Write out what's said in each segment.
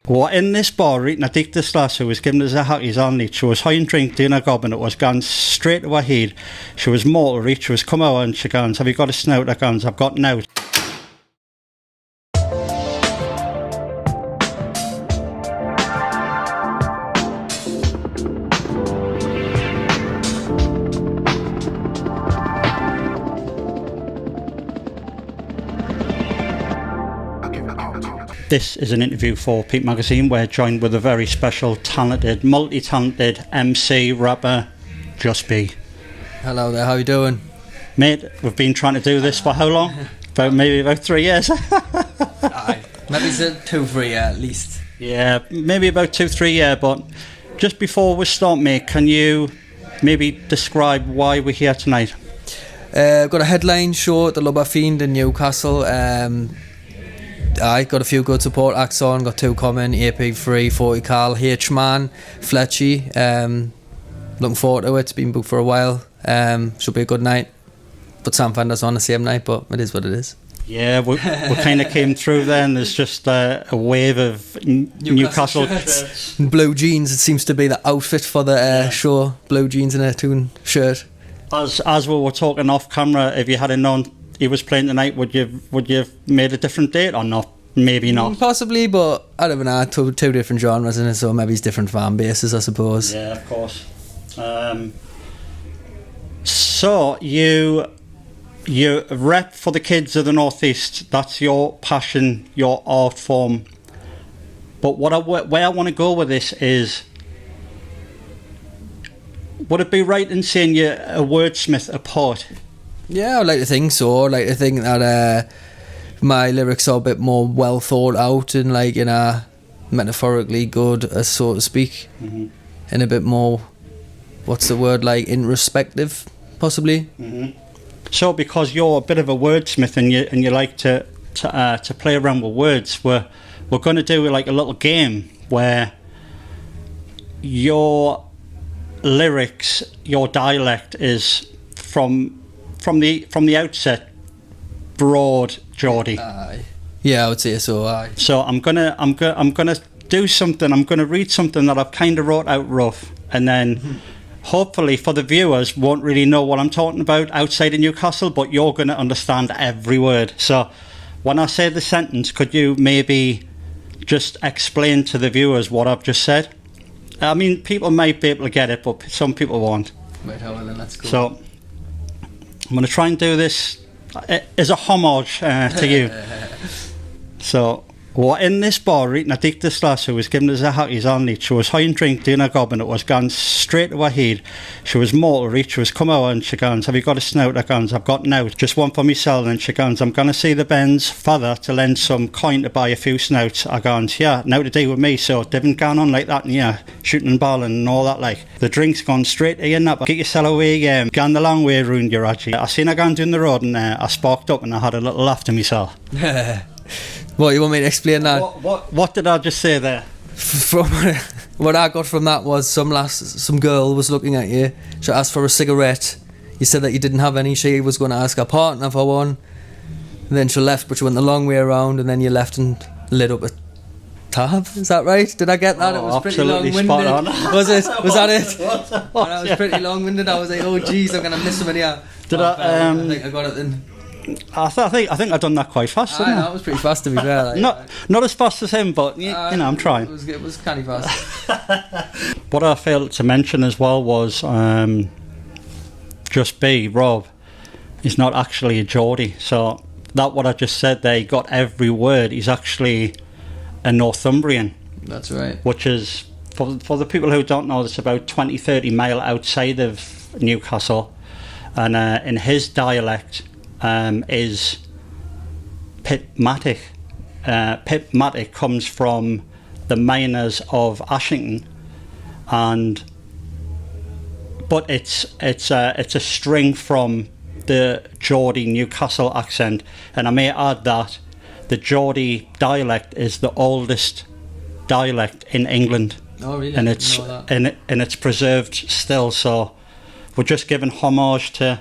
Well, in this bar, eating a dick this lass who was given us a hackies on it. She was high and drink, doing a gob, and it was gone straight to her head. She was mortal reach, she was come out and she goes, have you got a snout? I goes, I've got now. This is an interview for peep-magazine. We're joined with a very special, talented, multi-talented MC, rapper, Just Be. Hello there, how you doing? Mate, we've been trying to do this for how long? Maybe about 3 years. Aye, maybe it's 2-3 years at least. Yeah, maybe about 2-3 years, but just before we start, mate, can you maybe describe why we're here tonight? I've got a headline show at the Lubber Fiend in Newcastle. I got a few good support acts on, got 2 coming, AP3, 40 Carl, H-Man, Fletchy. Looking forward to it, it's been booked for a while. Should be a good night. But Sam Fender's on the same night, but it is what it is. Yeah, we kind of came through then. There's just a wave of Newcastle shirts. Blue jeans, it seems to be the outfit for the show. Blue jeans and a tune shirt. As we were talking off camera, if you had known he was playing tonight, would you have made a different date or not? Maybe not. Possibly, but I don't know. Two different genres in it, so maybe it's different fan bases, I suppose. Yeah, of course. So you rep for the kids of the Northeast. That's your passion, your art form. But where I want to go with this is, would it be right in saying you're a wordsmith, a poet? Yeah, I'd like to think so. I'd like to think that my lyrics are a bit more well thought out and metaphorically good, so to speak. Mm-hmm. And a bit more, what's the word, introspective, possibly. Mm-hmm. So because you're a bit of a wordsmith and you like to play around with words, we're going to do like a little game where your lyrics, your dialect is from the outset broad Geordie. Yeah, I would say so. Aye. So I'm gonna do something. I'm gonna read something that I've kind of wrote out rough, and then hopefully for the viewers won't really know what I'm talking about outside of Newcastle, but you're gonna understand every word. So when I say the sentence, could you maybe just explain to the viewers what I've just said? I mean, people might be able to get it, but some people won't. Right, well then let's go. So I'm going to try and do this as a homage to you. So, we're in this bar eating a dick this lass who was given us a hackies on it. She was high and drink, doing a gob, and it was gone straight to her head. She was mortal reach, she was come out and she goes, have you got a snout? I goes, I've got now, just one for myself. And she goes, I'm going to see the Ben's father to lend some coin to buy a few snouts. I goes, yeah, now to deal with me. So they haven't gone on like that, and yeah, shooting and balling and all that like. The drink's gone straight to your nap. Get yourself away, gone the long way round your actually. I seen her going down the road and I sparked up and I had a little laugh to myself. What, you want me to explain that? What did I just say there? From what I got from that was some girl was looking at you. She asked for a cigarette. You said that you didn't have any. She was going to ask her partner for one. And then she left, but she went the long way around, and then you left and lit up a tab. Is that right? Did I get that? It was pretty long-winded. Spot on. Was it? Was that it? When I was pretty long-winded, I was like, oh jeez, I'm going to miss somebody out. I think I got it then. I think I done that quite fast. I know, it was pretty fast to be fair. Not as fast as him, but I'm trying. It was kind of fast. What I failed to mention as well was Just Be Rob. He's not actually a Geordie, so that what I just said there, he got every word. He's actually a Northumbrian. That's right. Which is for the people who don't know, it's about 20-30 miles outside of Newcastle, and in his dialect. Is peep-matic. Peep-matic comes from the miners of Ashington, but it's a string from the Geordie Newcastle accent, and I may add that the Geordie dialect is the oldest dialect in England. Oh, really? And it's preserved still. So we're just giving homage to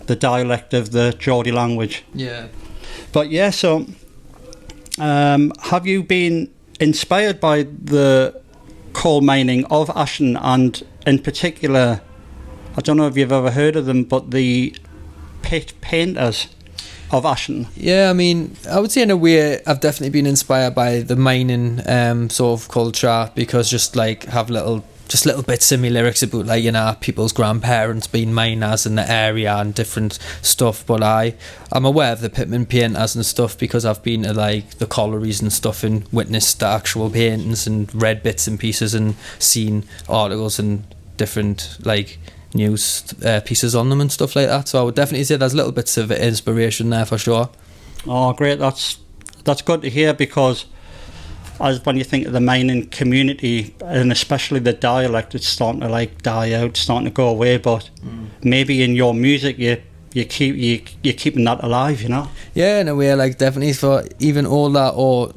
the dialect of the Geordie language. Yeah. But yeah, so have you been inspired by the coal mining of Ashton, and in particular, I don't know if you've ever heard of them, but the pit painters of Ashton. Yeah, I mean, I would say in a way I've definitely been inspired by the mining sort of culture, because just like have little bits in my lyrics about, like, you know, people's grandparents being miners in the area and different stuff. But I'm aware of the pitman painters and stuff because I've been to like the collieries and stuff and witnessed the actual paintings and read bits and pieces and seen articles and different like news pieces on them and stuff like that. So I would definitely say there's little bits of inspiration there for sure. Oh, great! That's good to hear, because as when you think of the mining community, and especially the dialect, it's starting to like die out, starting to go away. But maybe in your music, you're keeping that alive, you know? Yeah, in a way, like definitely for even older or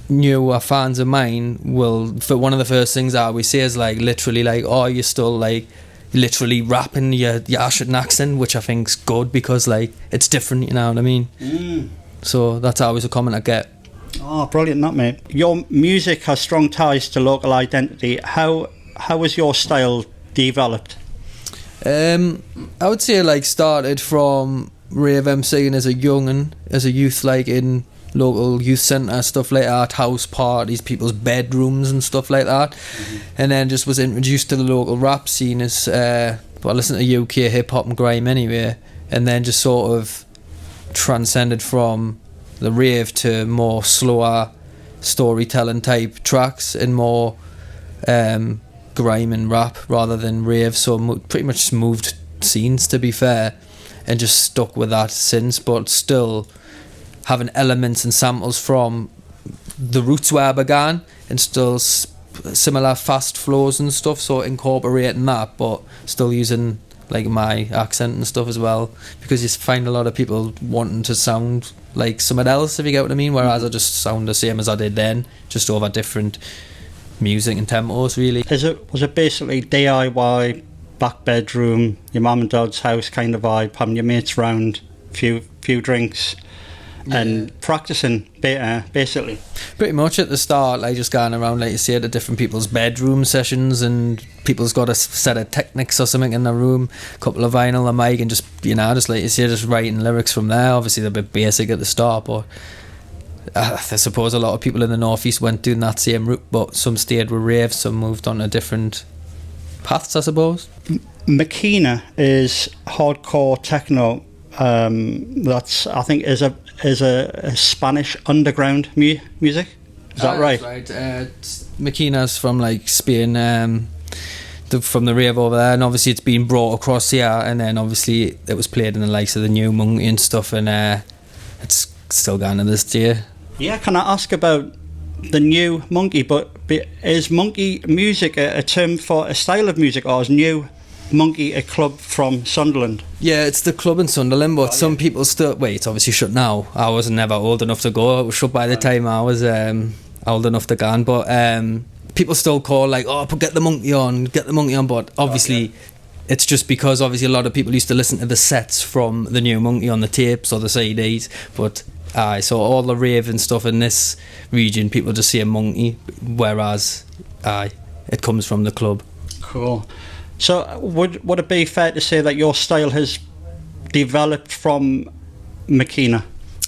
newer fans of mine will. For one of the first things I always say is like literally like, oh, you're still like literally rapping your Ashton accent, which I think's good because like it's different, you know what I mean? So that's always a comment I get. Oh, brilliant, that, mate. Your music has strong ties to local identity. How was your style developed? I would say like started from rave MCing as a youth, like in local youth centre, stuff like that, house parties, people's bedrooms and stuff like that. And then just was introduced to the local rap scene as I listened to UK hip hop and grime anyway, and then just sort of transcended from the rave to more slower storytelling type tracks and more grime and rap rather than rave. So pretty much moved scenes, to be fair, and just stuck with that since, but still having elements and samples from the roots where I began, and still similar fast flows and stuff, so incorporating that but still using like my accent and stuff as well, because you find a lot of people wanting to sound like someone else, if you get what I mean, whereas I just sound the same as I did then, just over different music and tempos, really. Was it basically DIY, back bedroom, your mum and dad's house kind of vibe, having your mates round, few drinks, and practicing basically? Pretty much at the start, like just going around, like you say, to different people's bedroom sessions, and people's got a set of Technics or something in their room, a couple of vinyl, a mic, and just, you know, just like you say, just writing lyrics from there. Obviously they're a bit basic at the start, but I suppose a lot of people in the northeast went doing that same route, but some stayed with rave, some moved on to different paths, I suppose. Makina is hardcore techno. That's, I think, is a Spanish underground music. Is that right? That's right. Makina's from like Spain, from the rave over there, and obviously it's been brought across here, and then obviously it was played in the likes of the New Monkey and stuff, and it's still going to this day. Yeah, can I ask about the New Monkey? But is monkey music a term for a style of music, or is New Monkey a club from Sunderland? Yeah, it's the club in Sunderland, but some people still... Wait, it's obviously shut now. I was never old enough to go. It was shut by the time I was old enough to go on, but people still call like, oh, get the monkey on, but obviously it's just because obviously a lot of people used to listen to the sets from the New Monkey on the tapes or the CDs, but so all the rave and stuff in this region, people just say monkey, whereas it comes from the club. Cool. So would it be fair to say that your style has developed from Makina?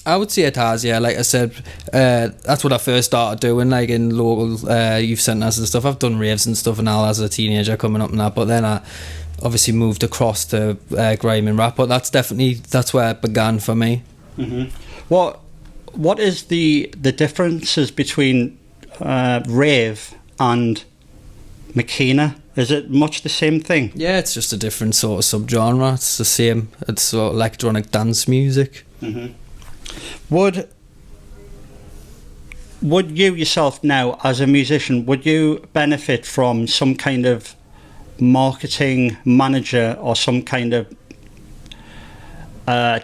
I would say it has, yeah. Like I said, that's what I first started doing, like in local youth centres and stuff. I've done raves and stuff and all as a teenager coming up and that, but then I obviously moved across to grime and rap, but that's where it began for me. Mm-hmm. What is the differences between rave and Makina? Is it much the same thing? Yeah, it's just a different sort of subgenre. It's the same. It's sort of electronic dance music. Mm-hmm. Would you yourself now, as a musician, would you benefit from some kind of marketing manager or some kind of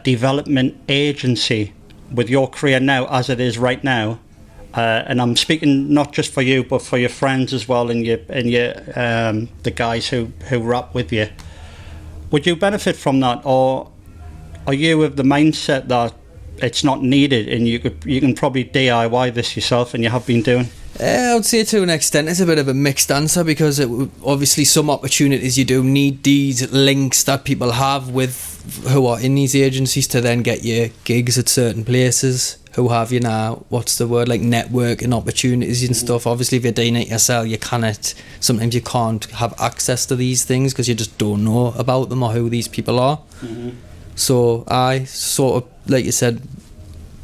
development agency with your career now as it is right now? And I'm speaking not just for you, but for your friends as well, and your the guys who rap with you. Would you benefit from that, or are you of the mindset that it's not needed and you can probably DIY this yourself, and you have been doing? I would say to an extent it's a bit of a mixed answer, because obviously some opportunities you do need these links that people have with who are in these agencies to then get you gigs at certain places who have, you know, what's the word, like networking opportunities and stuff. Obviously if you're doing it yourself, sometimes you can't have access to these things because you just don't know about them or who these people are. So I sort of, like you said,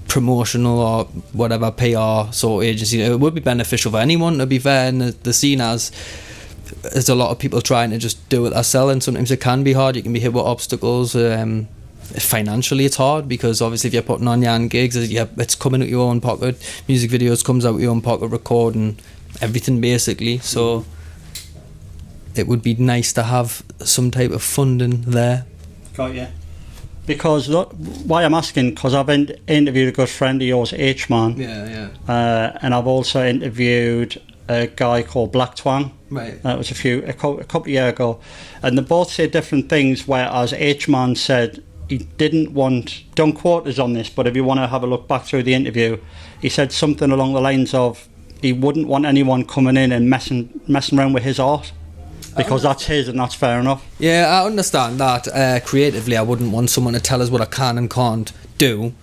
promotional or whatever PR sort of agency, it would be beneficial for anyone, to be fair, in the scene, as there's a lot of people trying to just do it themselves, and sometimes it can be hard. You can be hit with obstacles. Financially it's hard, because obviously if you're putting on your own gigs, it's coming out your own pocket. Music videos comes out your own pocket, recording everything basically. So it would be nice to have some type of funding there. Got you. Because why I'm asking, because I've interviewed a good friend of yours, H-Man. Yeah. And I've also interviewed a guy called Black Twang. Right. That was a couple of years ago. And they both say different things, whereas H-Man said he didn't want, don't quote us on this, but if you want to have a look back through the interview, he said something along the lines of he wouldn't want anyone coming in and messing around with his art. Because that's his, and that's fair enough. Yeah, I understand that. Creatively, I wouldn't want someone to tell us what I can and can't do.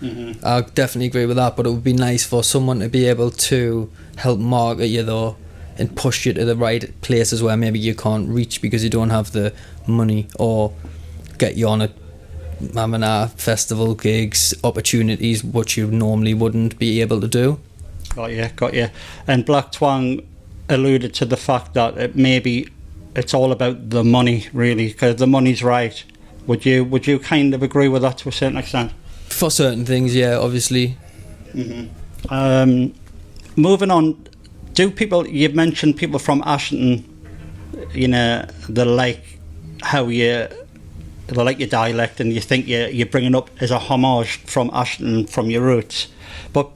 I definitely agree with that, but it would be nice for someone to be able to help market you, though, and push you to the right places where maybe you can't reach because you don't have the money, or get you on a festival gigs, opportunities which you normally wouldn't be able to do. Got you. And Black Twang alluded to the fact that maybe it's all about the money, really, because the money's right. Would you kind of agree with that to a certain extent? For certain things, yeah, obviously. Moving on, you've mentioned people from Ashton, you know, they like your dialect, and you think you're bringing up as a homage from Ashton, from your roots. But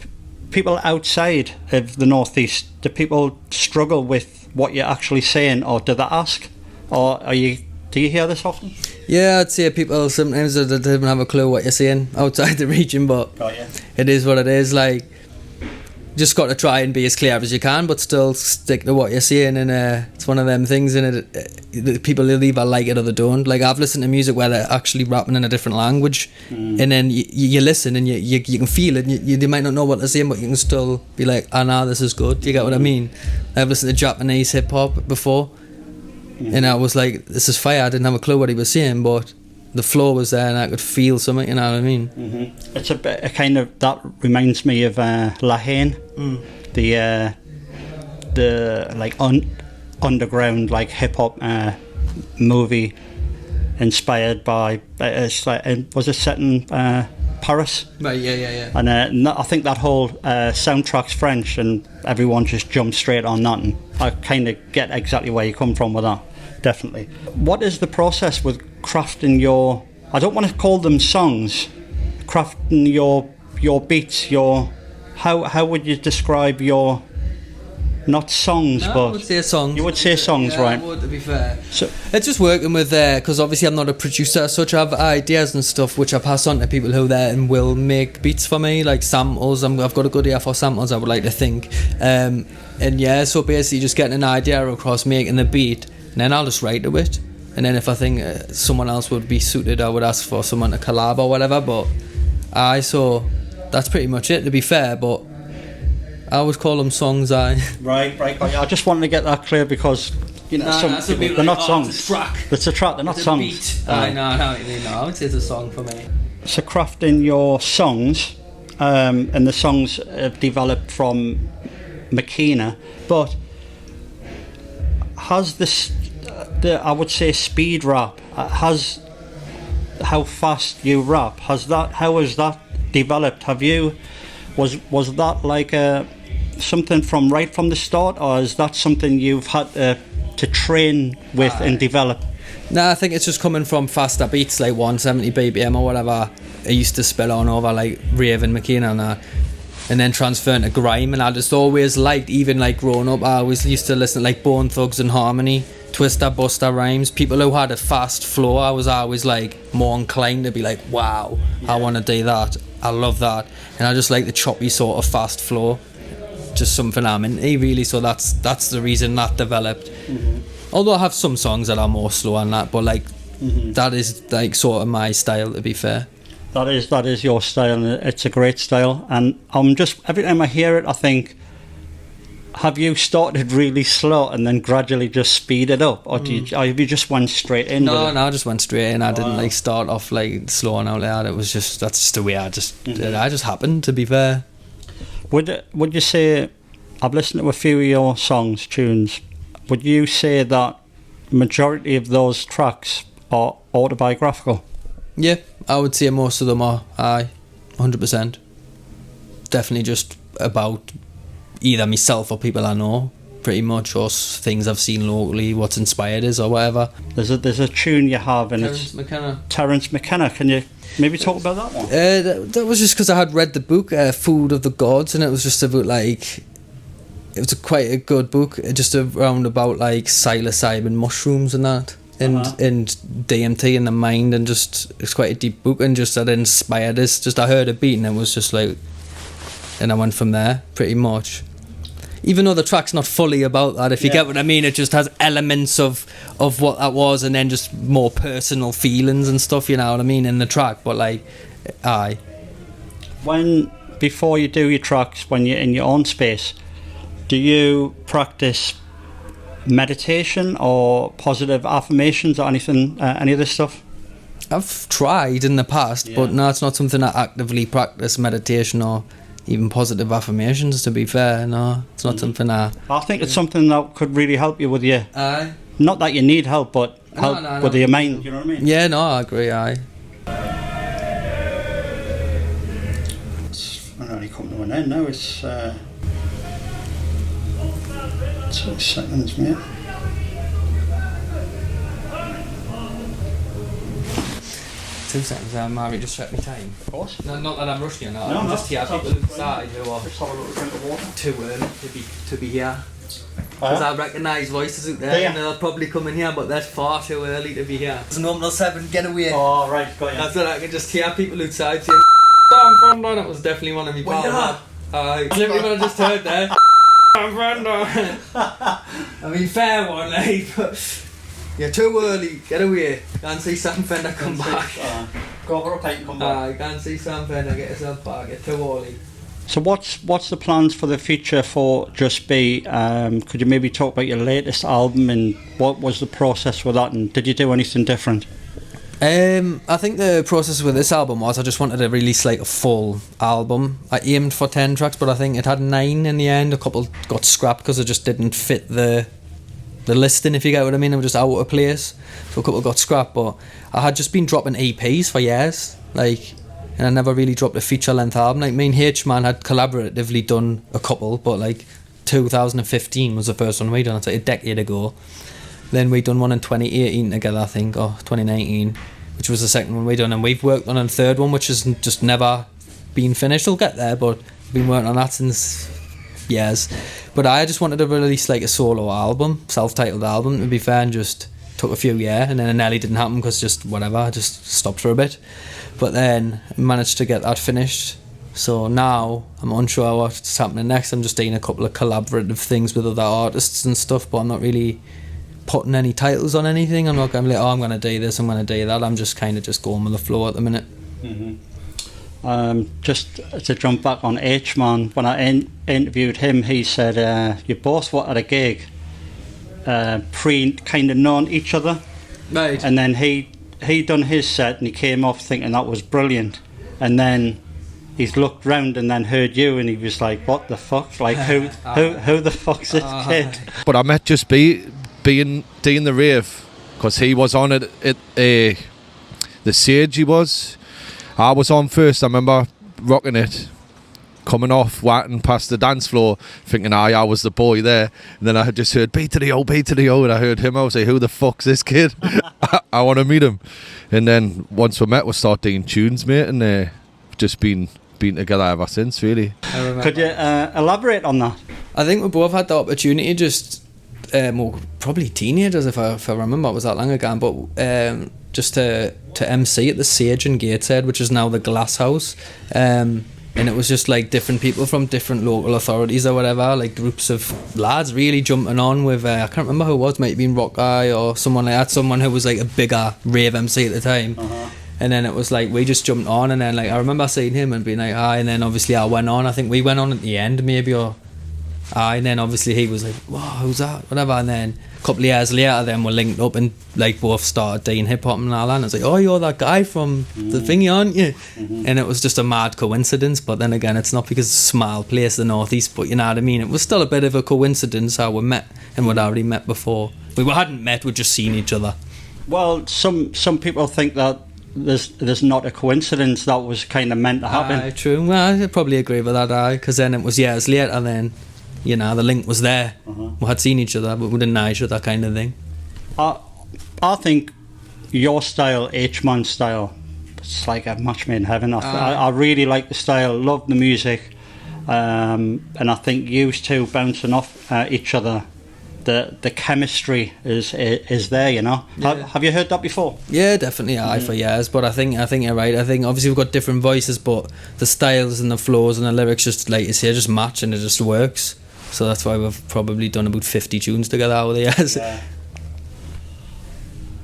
people outside of the Northeast, do people struggle with what you're actually saying, or do they ask, or do you hear this often? Yeah, I'd say people sometimes they don't have a clue what you're saying outside the region, but it is what it is. Like, just got to try and be as clear as you can, but still stick to what you're saying. And it's one of them things, and people either like it or they don't. Like, I've listened to music where they're actually rapping in a different language, and then you listen and you can feel it. You might not know what they're saying, but you can still be like, "Ah, nah, this is good." You get what I mean? I've listened to Japanese hip hop before, and I was like, "This is fire." I didn't have a clue what he was saying, but the flow was there, and I could feel something. You know what I mean? It's a kind of, that reminds me of La Haine, the like underground like hip hop movie inspired by was it set in Paris? Right, yeah. And I think that whole soundtrack's French, and everyone just jumped straight on that. And I kind of get exactly where you come from with that. Definitely. What is the process with crafting your, I don't want to call them songs, crafting your beats, how would you describe your, not songs, but... I would say songs. You would say songs, yeah, right? I would, to be fair. So, it's just working with, because obviously I'm not a producer as such. I have ideas and stuff which I pass on to people who there and will make beats for me, like samples. I've got a good ear for samples, I would like to think. And yeah, so basically just getting an idea across, making the beat, and then I'll just write to it. And then if I think someone else would be suited, I would ask for someone to collab or whatever. But so that's pretty much it, to be fair. But I always call them songs. Right. I just wanted to get that clear, because you know, some people, they're not songs. It's a track. It's a track. They're not songs. Beat. No, I would say it's a song for me. So crafting your songs, and the songs have developed from Makina, but has this, I would say, speed rap, has how fast you rap, how has that developed? Was that like something from right from the start, or is that something you've had to train with and develop? No, I think it's just coming from faster beats, like 170 BPM or whatever. I used to spill on over like rave and Makina and that, and then transferring to grime. And I just always liked, even like growing up, I always used to listen to like Bone Thugs and Harmony, Twister, Buster Rhymes, people who had a fast flow. I was always like more inclined to be like, wow, I want to do that, I love that. And I just like the choppy sort of fast flow. just something I'm into really, so that's the reason that developed. Although I have some songs that are more slow and that, but like that is like sort of my style, to be fair. That is your style, and it's a great style. And I'm just, every time I hear it, I think, have you started really slow and then gradually just speed it up, or have you just went straight in? No, I just went straight in. I didn't like start off like slowing out like that. It was just, that's just the way I just happened, to be fair. Would you say, I've listened to a few of your songs, tunes, would you say that majority of those tracks are autobiographical? Yeah, I would say most of them are. 100%. Definitely just about either myself or people I know, pretty much, or things I've seen locally, what's inspired us or whatever. There's a tune you have, and Terence McKenna. Terence McKenna. Can you maybe talk about that one? That was just because I had read the book, Food of the Gods, and it was just about like, it was quite a good book, just around about like psilocybin mushrooms and that, and DMT in the mind, and just, it's quite a deep book, and just that inspired us. Just I heard a beat and it was just like, and I went from there pretty much. Even though the track's not fully about that, if you get what I mean, it just has elements of what that was, and then just more personal feelings and stuff, you know what I mean, in the track. But like, before you do your tracks, when you're in your own space, do you practice meditation or positive affirmations or anything, any of this stuff? I've tried in the past, but no, it's not something I actively practice, meditation or even positive affirmations, to be fair. No, it's not something I think it's something that could really help you with your... not that you need help, but help with your mind, you know what I mean? Yeah, no, I agree, It's only come to an end now, it's 2 seconds, mate. 2 seconds, Mary, just check me time. Of course. No, not that I'm rushing you, no. I'm just here, people inside who are just have a little drink of water. Too early to be here. Because I recognise voices out there, and they'll probably come in here, but they're far too early to be here. It's normal 7, get away. Oh, right, got you. That's what I can just hear people outside saying, that was definitely one of me pals. Literally what I just heard there. I mean, fair one, like, but you're too early, get away. Can't see Sam Fender come back. Go over a pint and come back. Can't see Sam Fender get yourself back, you're too early. So what's the plans for the future for Just Be? Could you maybe talk about your latest album, and what was the process with that, and did you do anything different? I think the process with this album was I just wanted to release like a full album. I aimed for 10 tracks, but I think it had 9 in the end. A couple got scrapped because it just didn't fit the listing, if you get what I mean. They were just out of place, so a couple got scrapped. But I had just been dropping EPs for years, like, and I never really dropped a feature-length album. Like, me and H-Man had collaboratively done a couple, but like 2015 was the first one we done. It's like a decade ago. Then we done one in 2018 together, I think, or 2019, which was the second one we done, and we've worked on a third one, which has just never been finished. We'll get there, but we've been working on that since years. But I just wanted to release like a solo album, self-titled album, to be fair, and just took a few years, and then it nearly didn't happen because just whatever, I just stopped for a bit. But then I managed to get that finished. So now I'm unsure what's happening next. I'm just doing a couple of collaborative things with other artists and stuff, but I'm not really putting any titles on anything. I'm not going to be like, I'm going to do this, I'm going to do that. I'm just kind of just going with the flow at the minute. Just to jump back on H-Man, when I interviewed him, he said you both were at a gig kind of known each other, right? And then he done his set and he came off thinking that was brilliant, and then he's looked round and then heard you, and he was like, what the fuck, like who the fuck's this kid? But I met Just Be doing the rave because he was on it at the Sage. I was on first. I remember rocking it, coming off, walking past the dance floor, thinking I was the boy there, and then I had just heard P-to-the-O, and I heard him. I was like, who the fuck's this kid? I want to meet him. And then once we met, we started doing tunes, mate, and just been together ever since, really. Could you elaborate on that? I think we both had the opportunity, just probably teenagers, if I remember, it was that long ago, but just to MC at the Sage in Gateshead, which is now the Glass House. and it was just like different people from different local authorities or whatever, like groups of lads really jumping on with I can't remember who it was, might have been Rock Eye or someone like that, someone who was like a bigger rave MC at the time. And then it was like we just jumped on, and then like I remember seeing him and being like aye, and then obviously I went on, I think we went on at the end maybe, or aye, and then obviously he was like, whoa, who's that, whatever, and then a couple of years later then we're linked up and like both started doing hip hop and all that, and it's like, oh, you're that guy from the thingy, aren't you? And it was just a mad coincidence, but then again it's not because it's a small place, the northeast, but you know what I mean, it was still a bit of a coincidence how we met, and we'd already met before. We hadn't met, we'd just seen each other. Well, some people think that there's not a coincidence, that was kind of meant to happen. Aye, true. Well, I probably agree with that, aye, because then it was years later, and then, you know, the link was there. We had seen each other, but we didn't know each other, kind of thing. I think your style, H-Man style, it's like a match made in heaven. I really like the style, love the music, and I think you two bouncing off each other, the chemistry is there, you know. Yeah. Have you heard that before? Yeah, definitely, aye, for years. But I think you're right. I think obviously we've got different voices, but the styles and the flows and the lyrics just, like you say, just match, and it just works. So that's why we've probably done about 50 tunes together over the years. Yeah.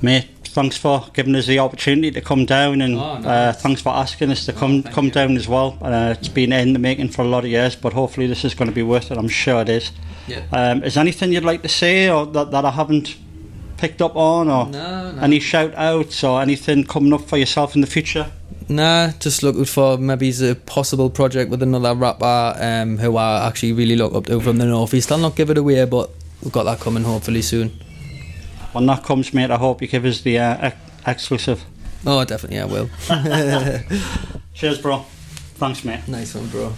Mate, thanks for giving us the opportunity to come down, and thanks for asking us to come down as well. It's been in the making for a lot of years, but hopefully this is going to be worth it. I'm sure it is. Yeah. Is there anything you'd like to say, or that I haven't picked up on, or no. Any shout outs or anything coming up for yourself in the future? Nah, just looking for maybe a possible project with another rapper who I actually really look up to from the northeast. I'll not give it away, but we've got that coming hopefully soon. When that comes, mate, I hope you give us the exclusive. Oh, definitely I will. Cheers, bro. Thanks, mate. Nice one, bro.